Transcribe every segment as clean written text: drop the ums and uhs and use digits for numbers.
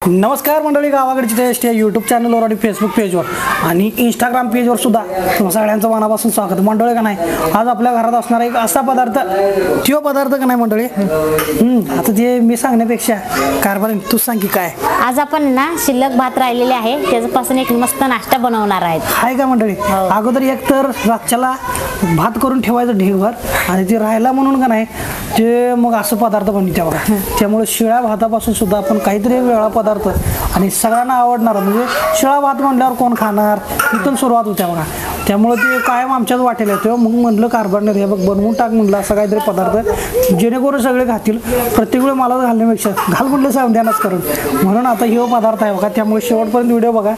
नमस्कार मंडळी, गावाकडची टेस्ट या यूट्यूब चॅनलवर आणि फेसबुक पेजवर आणि इंस्टाग्राम पेजवर सुद्धा तुम्हा सगळ्यांचं मनापासून स्वागत मंडळी. का नाही, आज आपल्या घरात असणारा एक असा पदार्थ, तो पदार्थ का नाही मंडळी, आता ते मी सांगण्यापेक्षा कारभारी तूच सांग की काय. आज आपण ना शिल्लक भात राहिलेले आहे त्याच्यापासून एक मस्त नाश्ता बनवणार आहेत. हाय का मंडळी, अगोदर एक तर रातच्याला भात करून ठेवायचं ढेगभर आणि ते राहिला म्हणून का नाही ते मग असं पदार्थ बनते बघा. त्यामुळे शिळ्या भातापासून सुद्धा आपण काहीतरी वेगळा पदार्थ आणि सगळ्यांना आवडणार, म्हणजे शिळा भात म्हणल्यावर कोण खाणार, इथून सुरुवात होत्या बघा. त्यामुळे ते कायम आमच्याच वाटेल येतो. मग म्हणलं कारभारने हे बघ बनवून टाक म्हणलं असं काहीतरी पदार्थ जेणेकरून सगळे खातील. प्रत्येक वेळी मला घालण्यापेक्षा घाल म्हणलं समध्यानच करून, म्हणून आता हे पदार्थ आहे बघा. त्यामुळे शेवटपर्यंत व्हिडिओ बघा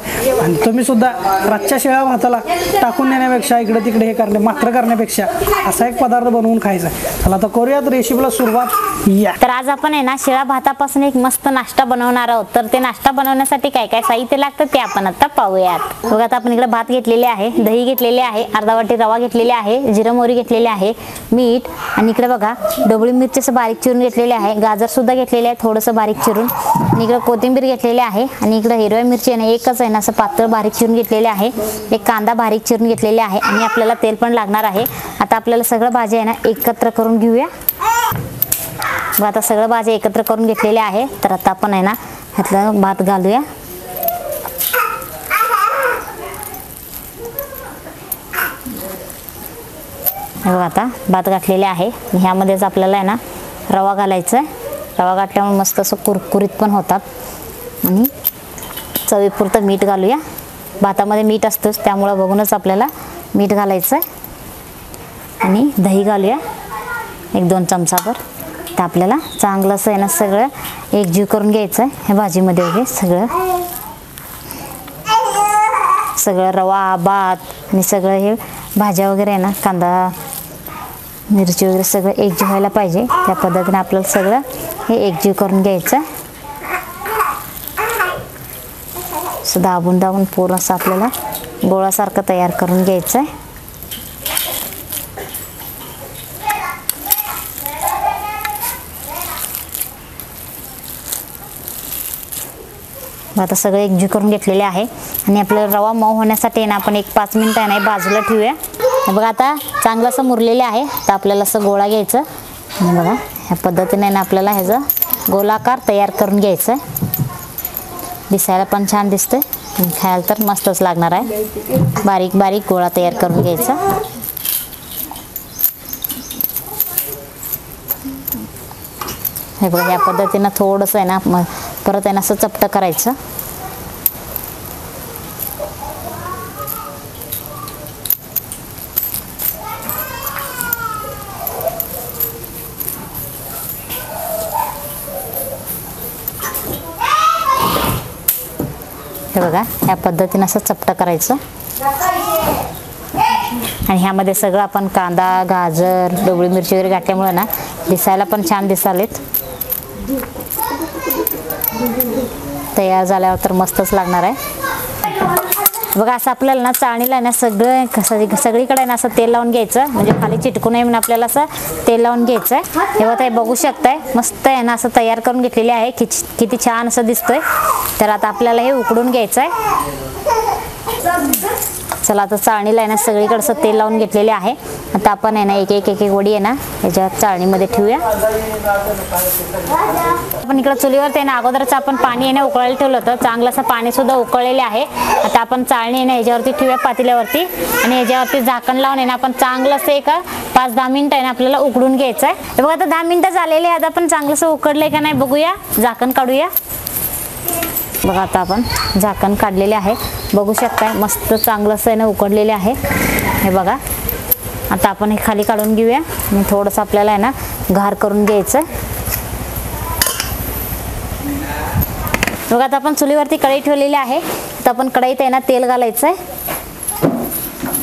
आणि तुम्ही सुद्धा रातच्या शिळ्या भाताला टाकून देण्यापेक्षा इकडे तिकडे हे करणे मात्र करण्यापेक्षा असा एक पदार्थ बनवून खायचा. चला आता करूयात रेसिपीला सुरुवात. या तर आज आपण आहे ना शिळा भातापासून एक मस्त नाश्ता बनवणार आहोत. तर ते नाश्ता बनवण्यासाठी काय काय साहित्य लागतं ते आपण आता पाहूयात. बघा, आता आपण इकडे भात घेतलेले आहे, दही घेतलेले आहे, अर्धा वाटी रवा घेतलेले आहे, जिरं मोहरी घेतलेले आहे, मीठ, आणि इकडे बघा ढोबळी मिरची असं बारीक चिरून घेतलेले आहे, गाजर सुद्धा घेतलेले आहे थोडंसं बारीक चिरून, आणि इकडे कोथिंबीर घेतलेली आहे, आणि इकडे हिरव्या मिरची आहे ना एकच आहे ना असं पातळ बारीक चिरून घेतलेले आहे, एक कांदा बारीक चिरून घेतलेले आहे, आणि आपल्याला तेल पण लागणार आहे. आता आपल्याला सगळं भाजी आहे ना एकत्र करून घेऊया. आता सगळं भाजी एकत्र करून घेतलेले आहे. तर आता आपण आहे ना ह्यातलं भात घालूया. बघा, आता भात घातलेले आहे. ह्यामध्येच आपल्याला आहे ना रवा घालायचा आहे. रवा घातल्यामुळे मस्त असं कुरकुरीत पण होतात. आणि चवीपुरतं मीठ घालूया. भातामध्ये मीठ असतंच त्यामुळं बघूनच आपल्याला मीठ घालायचं आहे. आणि दही घालूया 1-2 चमचाभर. तर आपल्याला चांगलं असं आहे ना सगळं एकजीव करून घ्यायचं आहे ह्या भाजीमध्ये वगैरे. सगळं रवा भात आणि सगळं हे भाज्या वगैरे आहे ना कांदा मिरची वगैरे सगळं एकजीव व्हायला पाहिजे. त्या पद्धतीने आपल्याला सगळं हे एकजीव करून घ्यायचं आहे. असं दाबून दाबून पूर्ण असं आपल्याला गोळासारखं तयार करून घ्यायचं आहे. आता सगळं एकजीव करून घेतलेले आहे. आणि आपल्याला रवा मऊ होण्यासाठी ना आपण 1-5 मिनिटं नाही बाजूला ठेवूया. बघा, आता चांगलं असं मुरलेले आहे. तर आपल्याला असं गोळा घ्यायचं आणि बघा ह्या पद्धतीने ना आपल्याला ह्याचा गोलाकार तयार करून घ्यायचं आहे. दिसायला पण छान दिसतंय आणि खायला तर मस्तच लागणार आहे. बारीक बारीक गोळा तयार करून घ्यायचा. हे बघा, ह्या पद्धतीनं थोडंसं आहे ना परत आहे ना असं चपटं करायचं. हे बघा, ह्या पद्धतीनं असं चपटं करायचं. आणि ह्यामध्ये सगळं आपण कांदा गाजर ढोबळी मिरची वगैरे घातल्यामुळे ना दिसायला पण छान दिसालेत. तयार झाल्यावर तर मस्तच लागणार आहे. बघा, असं आपल्याला ना चाळणीला ना सगळीकडे ना असं तेल लावून घ्यायचं, म्हणजे खाली चिटकू नये म्हणून आपल्याला असं तेल लावून घ्यायचं आहे. तेव्हा ते बघू शकताय मस्त आहे ना असं तयार करून घेतलेले आहे. किती छान असं दिसतोय. तर आता आपल्याला हे उकडून घ्यायचं आहे. चला, आता चाळणीला आहे ना सगळीकडे असं तेल लावून घेतलेले आहे. आता आपण आहे ना एक वडी आहे ना याच्या चाळणीमध्ये ठेवूया. आपण इकडे चुलीवर आहे ना अगोदरच आपण पाणी आहे ना उकळायला ठेवलं होतं. चांगलं असं पाणी सुद्धा उकळलेले आहे. आता आपण चाळणी आहे ना ह्याच्यावरती ठेवूया पातेल्यावरती, आणि ह्याच्यावरती झाकण लावून आहे ना आपण चांगलं असं एक 5-10 मिनिटं आहे ना आपल्याला उकडून घ्यायचं आहे. बघा, आता 10 मिनिटं झालेले आहेत. आपण चांगलं असं उकडलंय का नाही बघूया. झाकण काढूया. बघा, आता आपण झाकण काढलेले आहे. बघू शकताय मस्त चांगलं असं आहे ना उकडलेले आहे. हे बघा, आता आपण हे खाली काढून घेऊया आणि थोडंसं आपल्याला आहे ना गार करून घ्यायचं. बघा, आता आपण चुलीवरती कढई ठेवलेली आहे. आता आपण कढईत आहे ना तेल घालायचं आहे.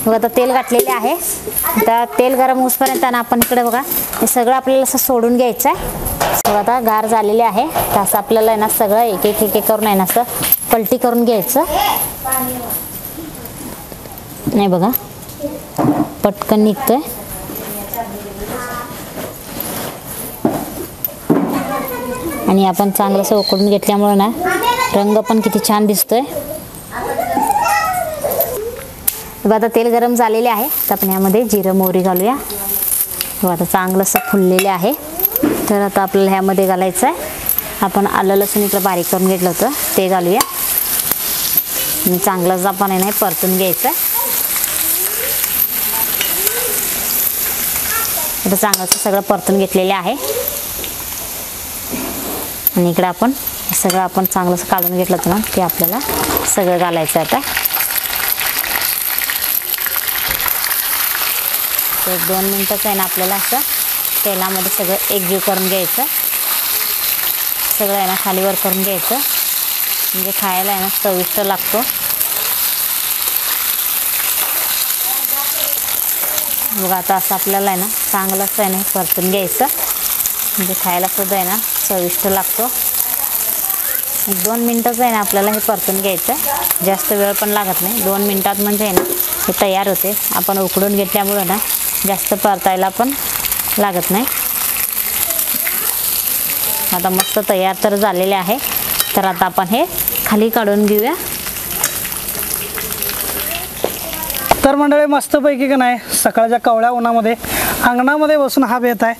बघा, आता तेल घातलेले आहे. आता तेल गरम होईपर्यंत ना आपण इकडे बघा हे सगळं आपल्याला असं सोडून घ्यायचं आहे. आता गार झालेले आहे. तर असं आपल्याला आहे ना सगळं एक करून आहे ना असं पलटी करून घ्यायचं. नाही बघा, पटकन निघतोय. आणि आपण चांगलंसं उकडून घेतल्यामुळे ना रंग पण किती छान दिसतोय. बघा आता तेल गरम झालेले आहे, तर आपण यामध्ये जिरं मोहरी घालूया. बघा आता चांगलं असं फुललेले आहे. तर आता आपल्याला ह्यामध्ये घालायचं आहे आपण आलं लसूण इकडं बारीक करून घेतलं होतं ते घालूया. आणि चांगलं आपण आहे ना परतून घ्यायचं. आता चांगलं असं सगळं परतून घेतलेले आहे. आणि इकडं आपण सगळं आपण चांगलं असं काढून घेतलं होतं ना, ते आपल्याला सगळं घालायचं आता. एक 2 मिनटंच आहे ना आपल्याला असं तेलामध्ये सगळं एकजीव करून घ्यायचं. सगळं आहे ना खालीवर करून घ्यायचं, म्हणजे खायला आहे ना चविष्ट लागतो. बघा आता असं आपल्याला आहे ना चांगलं असं आहे ना परतून घ्यायचं, म्हणजे खायला सुद्धा आहे ना चविष्ट लागतो. 2 मिनटंच आहे ना आपल्याला हे परतून घ्यायचं. जास्त वेळ पण लागत नाही, 2 मिनटात म्हणजे आहे ना हे तयार होते. आपण उकडून घेतल्यामुळं ना जास्त परतायला पण लागत नाही. आता मस्त तयार तर झालेले आहे. तर आता आपण हे खाली काढून घेऊया. तर मंडळी मस्तपैकी का नाही सकाळच्या कवळ्या उन्हामध्ये अंगणामध्ये बसून हा बेत आहे.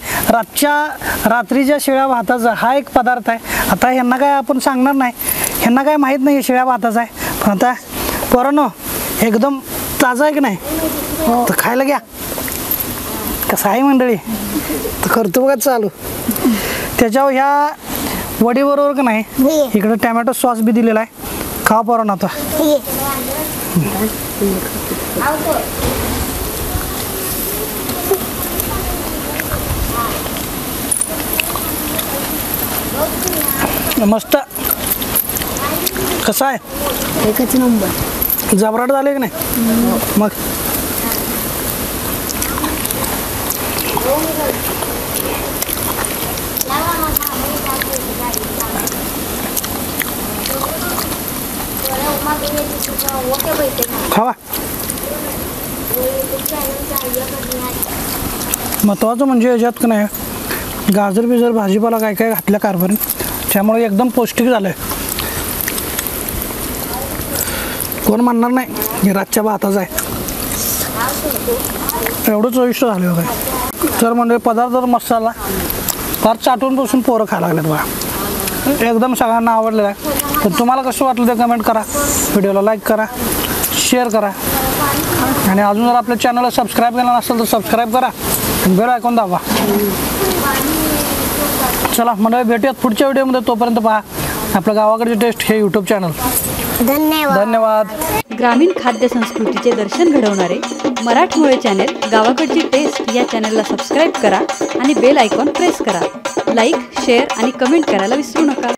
रात्रीच्या शिळ्या भाताचा हा एक पदार्थ आहे. आता ह्यांना काय आपण सांगणार नाही, ह्यांना काय माहीत नाही शिळ्या भाताचा आहे. पण आता पोरांनो एकदम ताजा आहे की नाही, तर खायला घ्या. कसं आहे मंडळी, तर करतो बघा चालू. त्याच्यावर ह्या वडीबरोबर का नाही इकडे टॅमॅटो सॉस बी दिलेला आहे. खा पोरांनो आता. मस्त. कसं आहे, एकच नंबर. जबराट झाले की नाही मग. खावा. महत्वाचं म्हणजे याच्यात का नाही गाजर बिजर भाजीपाला काय काय घातल्या कारभारीत, त्यामुळे एकदम पौष्टिक झालंय. कोण म्हणणार नाही हे रातच्या भाताचं आहे. एवढं चविष्ट झालं बघा. तर म्हणजे पदार्थ मसाला फार चाटून बसून पोरं खायला लागलेत बघा. एकदम सगळ्यांना आवडलेलं आहे. तर तुम्हाला कसं वाटलं ते कमेंट करा, व्हिडिओला लाईक करा, शेअर करा. आणि अजून जर आपल्या चॅनलला सबस्क्राईब केलं नसेल तर सबस्क्राईब करा, बेल आयकॉन दाबा. चला मंडळी भेटूयात पुढच्या व्हिडिओमध्ये. तोपर्यंत पहा आपलं गावाकडची टेस्ट हे यूट्यूब चॅनल. धन्यवाद. ग्रामीण खाद्य संस्कृतीचे दर्शन घडवणारे मराठमोळे चॅनेल गावाकडची टेस्ट या चॅनलला सबस्क्राईब करा आणि बेल आयकॉन प्रेस करा. लाईक, शेअर आणि कमेंट करायला विसरू नका.